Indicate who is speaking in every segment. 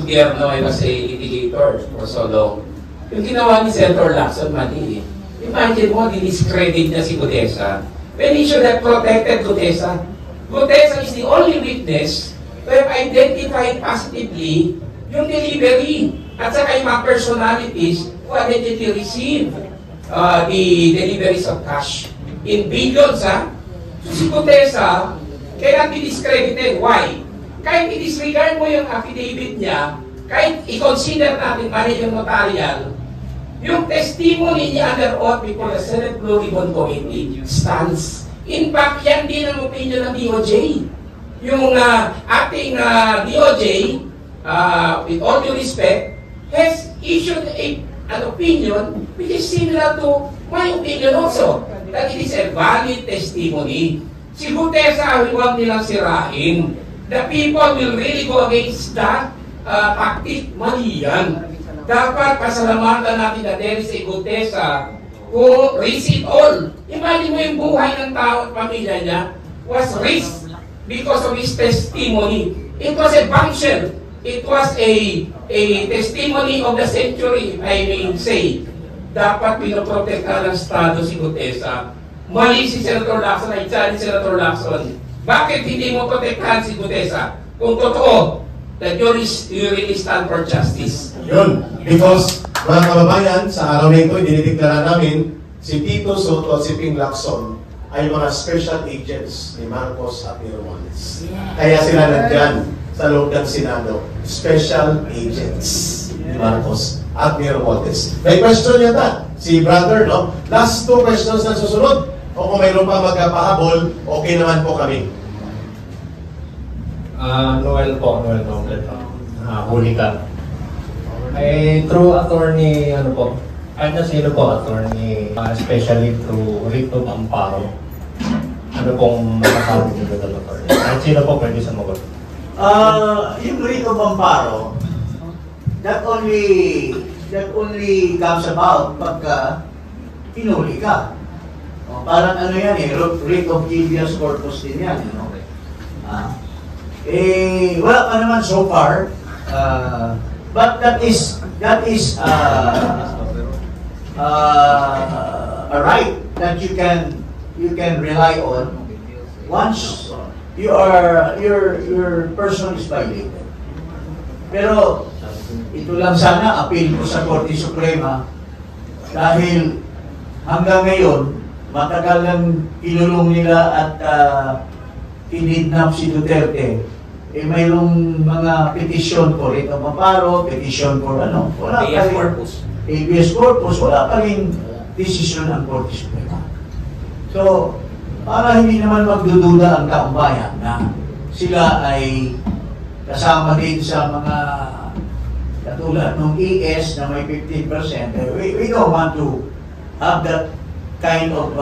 Speaker 1: gobyerno, I was a litigator for so long. Yung ginawa ni Senator Lacson, mali eh. Imagine mo, diniscredit niya si Gutesa. When he should have protected Gutesa. Gutesa is the only witness to have identified positively yung delivery at saka yung mga personalities who allegedly received the deliveries of cash in billions, ha? So si Gutesa, kaya discredited. Why? Kahit i-disregard mo yung affidavit niya, kahit i-consider natin mali yung notarial, yung testimony niya under oath before the Senate Blue Ribbon Committee stands. In fact, yan din ang opinion ng DOJ. Yung ating DOJ, with all due respect, has issued an opinion which is similar to my opinion also, that it is a valid testimony. Si Gutesa, huwag nilang sirain. The people will really go against that tactic. Mali yan. Dapat pasalamatan natin na there is a Gutesa who risked it all. Imagine mo yung buhay ng tao at pamilya niya was risked because of his testimony. It was a function. It was a testimony of the century, I may say. Dapat pinoprotekta ng Estado si Gutesa. Mali si Senator Lacson, ay challenge Senator Lacson. Bakit hindi mo protektahan si Gutesa? Kung totoo, that you really stand for justice.
Speaker 2: Yun. Because, mga kababayan, sa araw na ito, dinideklara namin si Tito Soto at si Ping Lacson ay mga special agents ni Marcos at ni Romualdez. Kaya sila nandyan sa loob ng Senado. Special agents ni Marcos at ni Romualdez. May question yata si brother, no? Last 2 questions na susunod. O kung mayroon pa magkapahabol, okay naman po kami.
Speaker 3: Noel Complet. Huli ka. Ay, through attorney, kahit na sino po, attorney, especially through Rito Amparo. Ano pong masasabi niyo doon, attorney? Kahit sino po pwede sumagot?
Speaker 4: Yung Rito Amparo, that only comes about pagka pinuli ka. Parang ano yan writ of habeas corpus din yan, you know? Wala pa naman so far, but that is a right that you can rely on once your person is violated. Pero ito lang sana appeal ko sa Korte Suprema dahil hanggang ngayon matagal lang kinulong nila at kinidnap si Duterte. Mayroong mga petition for Rito Amparo, petition for wala pa rin habeas corpus, wala pa rin decision ng Korte Suprema. So, para hindi naman magdududa ang taong bayan na sila ay kasama din sa mga katulad ng ES na may 15%, we don't want to have that kind of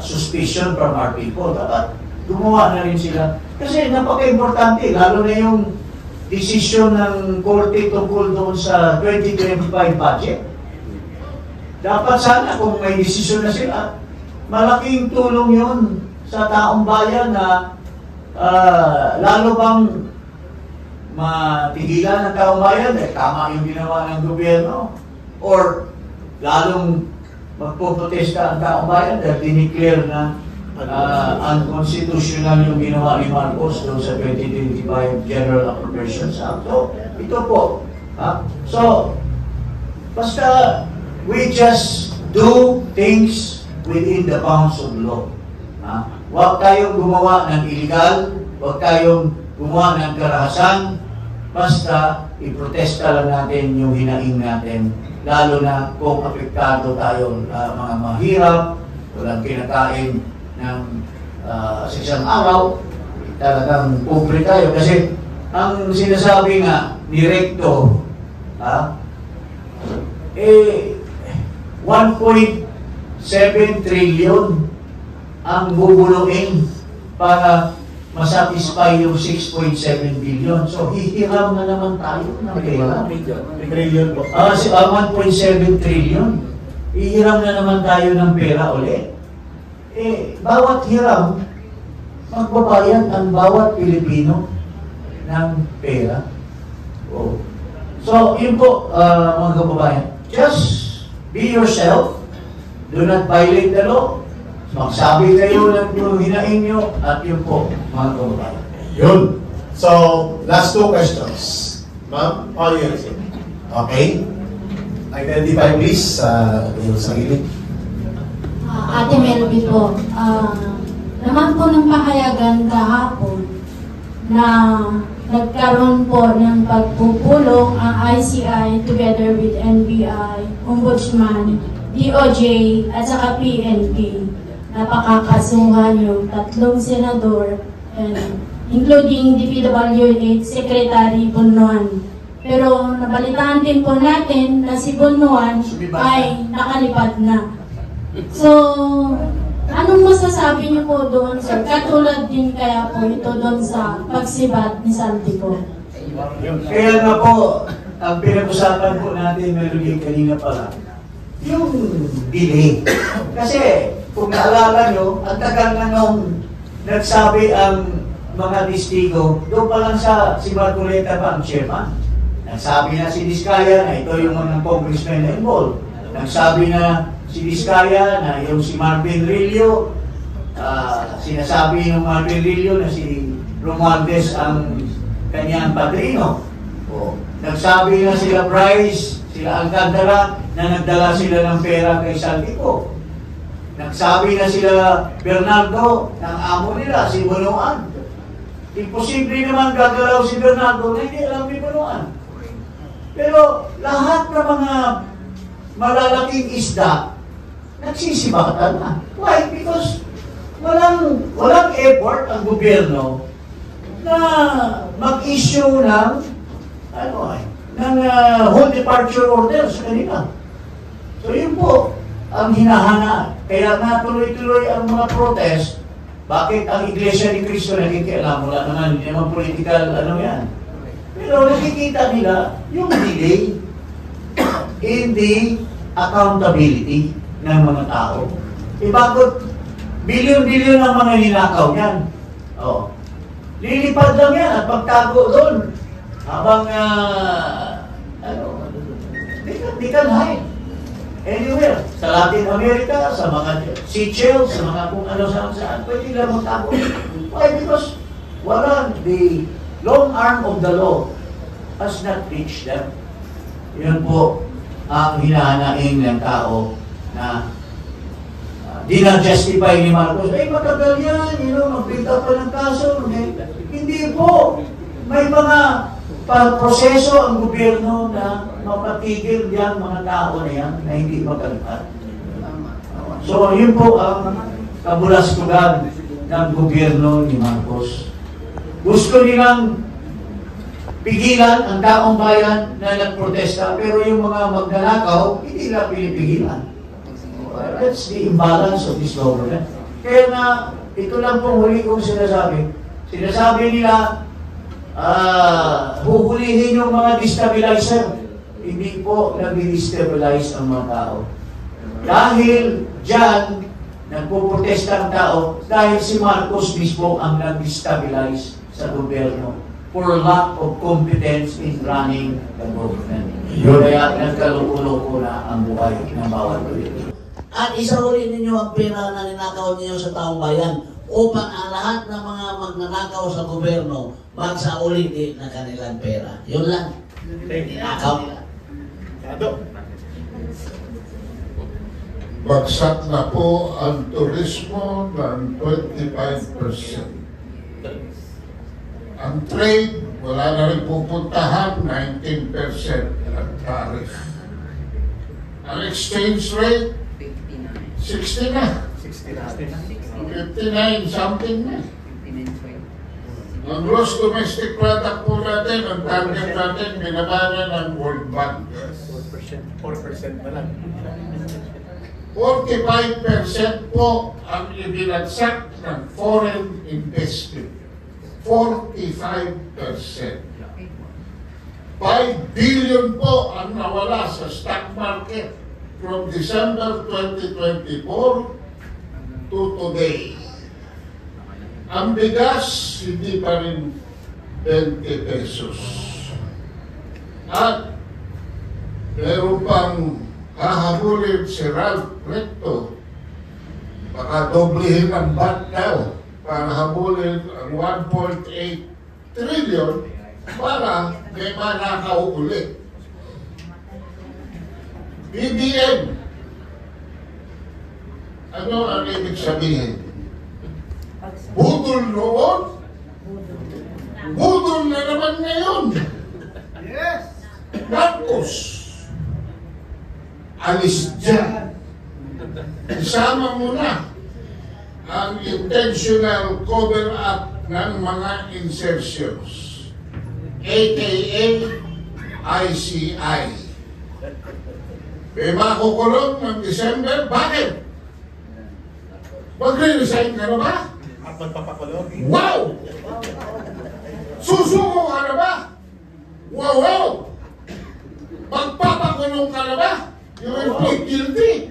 Speaker 4: suspicion from our people. Dapat gumawa na rin sila. Kasi napaka-importante, lalo na yung decision ng Korte tungkol doon sa 2025 budget. Dapat sana kung may decision na sila, malaking tulong yun sa taong bayan na lalo bang matigilan ng taong bayan tama yung ginawa ng gobyerno or lalong magpoprotesta ang taong bayan dahil dineclare na unconstitutional yung ginawa ni Marcos doon sa 2025 General Appropriations Act. So, ito po. So, basta we just do things within the bounds of law. Huwag tayong gumawa ng illegal, huwag tayong gumawa ng karahasan, basta iprotesta lang natin yung hinaing natin. Lalo na kung apektado tayo mga mahirap, walang kinakain ng sa isang araw, talagang pobre tayo. Kasi ang sinasabi nga ni Recto, 1.7 trillion ang bubuluin para masatisfy yung 6.7 billion. So, hihiram na naman tayo ng pera.
Speaker 2: Trillion po.
Speaker 4: 1.7 trillion. Hihiram na naman tayo ng pera ulit. Bawat hiram, magbabayad ang bawat Pilipino ng pera. So, yun po, mga kababayan. Just be yourself. Do not violate the law. Magsabi kayo ng hinaing nyo at yun po, mga kababayan.
Speaker 2: Yun. So, last two questions. Ma'am, all yours. Okay? Identify please sa inyong sarili.
Speaker 5: Ate Melby po, naman po ng pahayagan kahapon na nagkaroon po ng pagpupulong ang ICI together with NBI, Ombudsman, DOJ at saka PNP. Napakakasuhan yung 3 senador and including DPWH Secretary Bunuan. Pero nabalitaan din po natin na si Bunuan ay nakalipad na. So, anong masasabi niyo po doon, sir? Katulad din kaya po ito doon sa pagsibat ni Saldico.
Speaker 4: Kaya nga po, ang pinag-usapan po natin, Melody, kanina pala, yung delay. Kasi, kung naalala nyo, ang tagal na nung nagsabi ang mga testigo, doon pa lang sa si Marcoleta pa ang chairman. Nagsabi na si Diskaya na ito yung mga congressman na involved. Nagsabi na si Diskaya na yung si Marvin Rillo, sinasabi ng Marvin Rillo na si Romualdez ang kanyang padrino. Nagsabi na sila Bryce, sila Alcantara na nagdala sila ng pera kay Saldico. Nagsabi na sila Bernardo ng amo nila, si Bunuan. Imposible naman gagalaw si Bernardo na hindi alam ni Bunuan. Pero lahat ng mga malalaking isda, nagsisibatan na. Why? Because walang effort ang gobyerno na mag-issue ng whole departure order sa kanila. So yun po ang hinahana. Kaya nga tuloy-tuloy ang mga protest. Bakit ang Iglesia ni Cristo nakikialam? Wala naman, hindi naman political, yan. Pero nakikita nila yung delay in the accountability ng mga tao. Bakit bilyon-bilyon ang mga ninakaw yan? Lilipad lang yan at pagtago doon. Habang, they can hide. Anywhere. Sa Latin America, sa mga Seychelles, sa mga kung ano saan, pwede lang magtago. Why? Because the long arm of the law has not reached them. Yun po ang hinahanaing ng tao na di na-justify ni Marcos. Matagal yan, magpinta pa ng kaso. Hindi po. May mga proseso ang gobyerno na mapatigil yan mga tao na yan na hindi magalipat. So, yun po ang kabulastugan ng gobyerno ni Marcos. Gusto nilang pigilan ang taong bayan na nagprotesta, pero yung mga magnanakaw, hindi nila pinipigilan. That's the imbalance of this government. Kaya nga, ito lang pong huli kong sinasabi. Sinasabi nila, huhulihin yung mga destabilizer. Hindi po nag-destabilize ang mga tao. Dahil dyan, nagpuprotesta ang tao dahil si Marcos mismo ang nag-destabilize sa gobyerno for lack of competence in running the government. Kaya nagkaloko-loko na ang buhay ng bawat politiko.
Speaker 6: At isauli ninyo ang pera na ninakaw ninyo sa taong bayan upang ang lahat ng mga magnanakaw sa gobyerno magsauli din na kanilang pera. Yun lang. Ninakaw nila.
Speaker 7: Bagsak na po ang turismo ng 25%. Ang trade, wala na rin pupuntahan, 19% ang tariff. Ang exchange rate, 60 na. 59 something na. Ang gross domestic product po natin, ang target natin, binaba na ng World Bank.
Speaker 2: 4% na lang.
Speaker 7: 45% po ang ibinagsak ng foreign investment. 45%. 5 billion po ang nawala sa stock market from December 2024 to today. Ang bigas, hindi pa rin 20 pesos. At meron pang hahabulin si Ralph Recto. Baka doblehin ang bat daw para habulin ang 1.8 trillion para may manakaw ulit. BBM, ano ang ibig sabihin? Budol noon? Budol na naman ngayon. Yes. Marcos, alis dyan. Isama mo na ang intentional cover-up ng mga insertions, aka ICI. May makukulong ng December, bakit? Magre-resign ka na ba?
Speaker 2: At magpapakulong.
Speaker 7: Wow! Susuko ka na ba? Wow! Magpapakulong ka na ba? You will plead guilty.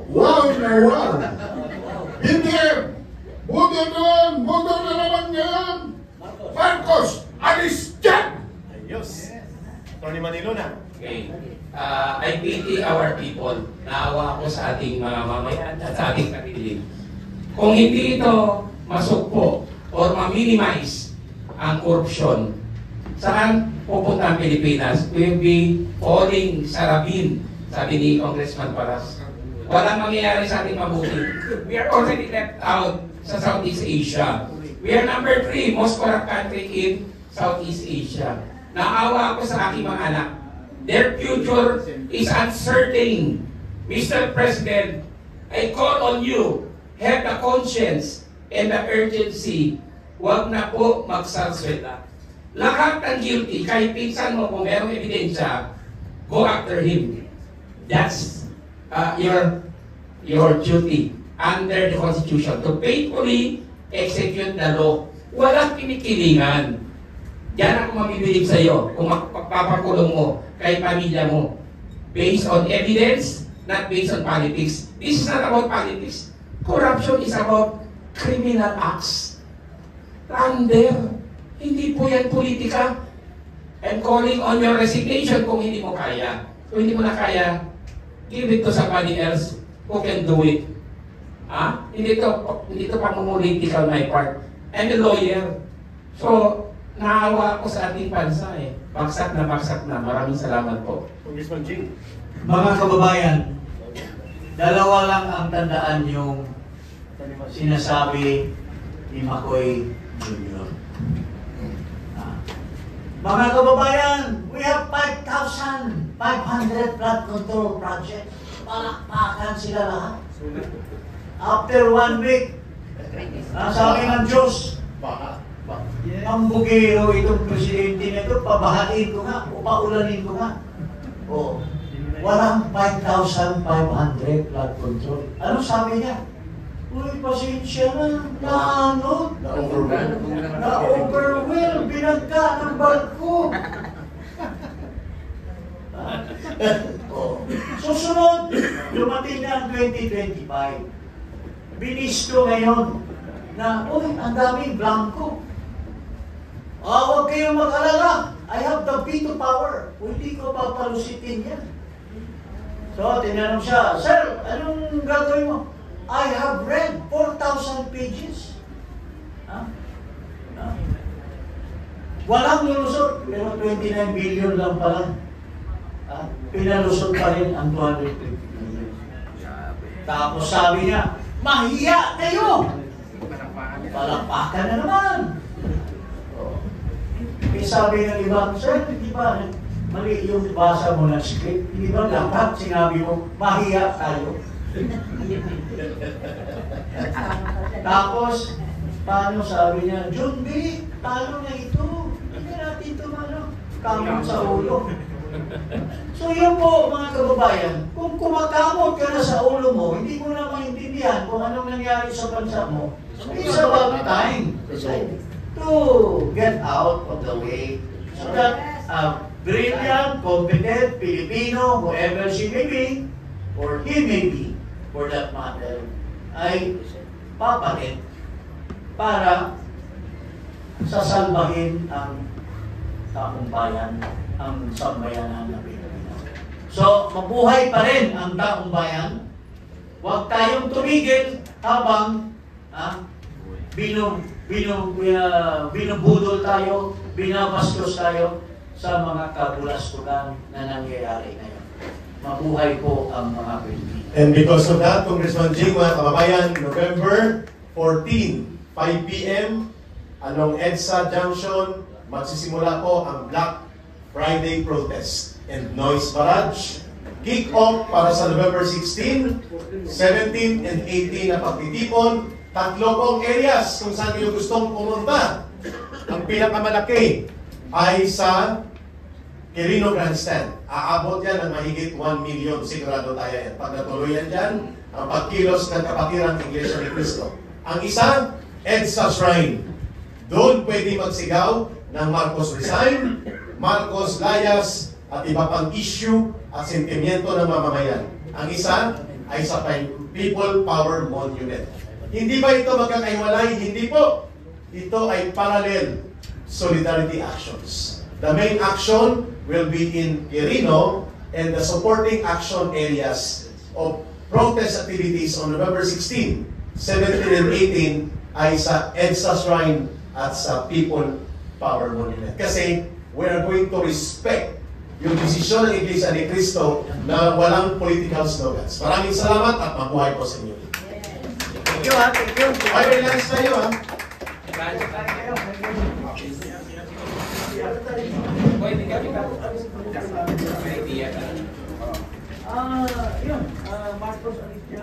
Speaker 7: Wow na wow! BBM, budo doon, budo na naman ngayon. Marcos, alis dyan!
Speaker 2: Ayos. Tony Manilo na.
Speaker 1: Okay. I pity our people. Naawa ako sa ating mga mamayan at sa ating sarili. Kung hindi ito masukpo or ma-minimize ang korupsyon, saan pupunta ang Pilipinas? We will be falling sa rabin, sabi ni Congressman Paras. Walang mangyayari sa ating mabuti. We are already left out sa Southeast Asia. We are number 3 most corrupt country in Southeast Asia. Naawa ako sa aking mga anak. Their future is uncertain. Mr. President, I call on you, have the conscience and the urgency. Huwag na po magsalsweta. Lahat ng guilty, kahit pinsan mo kung merong ebidensya, go after him. That's your duty under the Constitution to faithfully execute the law. Walang kinikilingan. Yan ako mabibilig sa iyo kung magpapakulong mo kay pamilya mo. Based on evidence, not based on politics. This is not about politics. Corruption is about criminal acts. Thunder. Hindi po yan politika. I'm calling on your resignation kung hindi mo kaya. Kung hindi mo na kaya, give it to somebody else who can do it. Hindi to pang-political my part. I'm a lawyer. So, naawa ako sa ating bansa eh. Bagsak na. Maraming salamat po.
Speaker 2: Congressman Jing.
Speaker 4: Mga kababayan, dalawa lang ang tandaan yung sinasabi ni Macoy Jr. Mga kababayan, we have 5,500 flood control projects. Palakpakan sila lahat. After 1 week, sabi ng Diyos, ang bugero itong presidente nito, pabahain ko nga, o paulanin ko nga. O, walang 5,500 flood control. Ano sabi niya? Uy, pasensya na, na-overwhelm, binagka ng barko. Susunod, dumating na ang 2025. Binisto ngayon na, uy, ang daming blanco. Huwag kayong mag-alala. I have the veto power. Hindi ko papalusitin yan. So, tinanong siya, Sir, anong gagawin mo? I have read 4,000 pages. Walang lulusot, pero 29 billion lang pala. Pinalusot pa rin ang 250 billion. Tapos sabi niya, mahiya kayo! Palakpakan na naman! Sabi ng iba, Sir, hindi ba mali yung basa mo ng script? Hindi ba dapat sinabi mo, mahiya tayo? Tapos, paano sabi niya, John B., talo na ito. Hindi natin ito kamot sa ulo. So yun po, mga kababayan, kung kumakamot ka na sa ulo mo, hindi mo na maintindihan kung anong nangyari sa bansa mo, it's about time to get out of the way so that a brilliant, competent Filipino, whoever she may be, or he may be, for that matter, ay papalit para sasalbahin ang taong bayan, ang sambayanan na Pilipinas. So, mabuhay pa rin ang taong bayan. Huwag tayong tumigil habang binubudol tayo, binabastos tayo sa mga kabulastugan na nangyayari ngayon. Mabuhay po ang mga Pilipino.
Speaker 2: And because of that, Congressman Jing, mga kababayan, November 14, 5 p.m., along EDSA Junction, magsisimula po ang Black Friday protest and noise barrage. Kick-off para sa November 16, 17, and 18 na pagtitipon. 3 pong areas kung saan kayo gustong pumunta. Ang pinakamalaki ay sa Quirino Grandstand. Aabot yan ng mahigit 1 million. Sigurado tayo yan. Pag natuloy yan dyan, ang pagkilos ng kapatirang Iglesia ni Cristo. Ang isa, EDSA Shrine. Doon pwede magsigaw ng Marcos Resign, Marcos Layas, at iba pang issue at sentimiento ng mamamayan. Ang isa ay sa People Power Monument. Hindi ba ito magkakaiwalay? Hindi po. Ito ay parallel solidarity actions. The main action will be in Quirino and the supporting action areas of protest activities on November 16, 17, and 18 ay sa EDSA Shrine at sa People Power Monument. Kasi we are going to respect yung desisyon ng Iglesia ni Cristo na walang political slogans. Maraming salamat at mabuhay po sa inyo.
Speaker 4: Thank you, ha? Thank you.
Speaker 2: Ay, relax tayo, ha?
Speaker 1: Pwede ka idea ka.
Speaker 4: Yun, Marcos Alicia.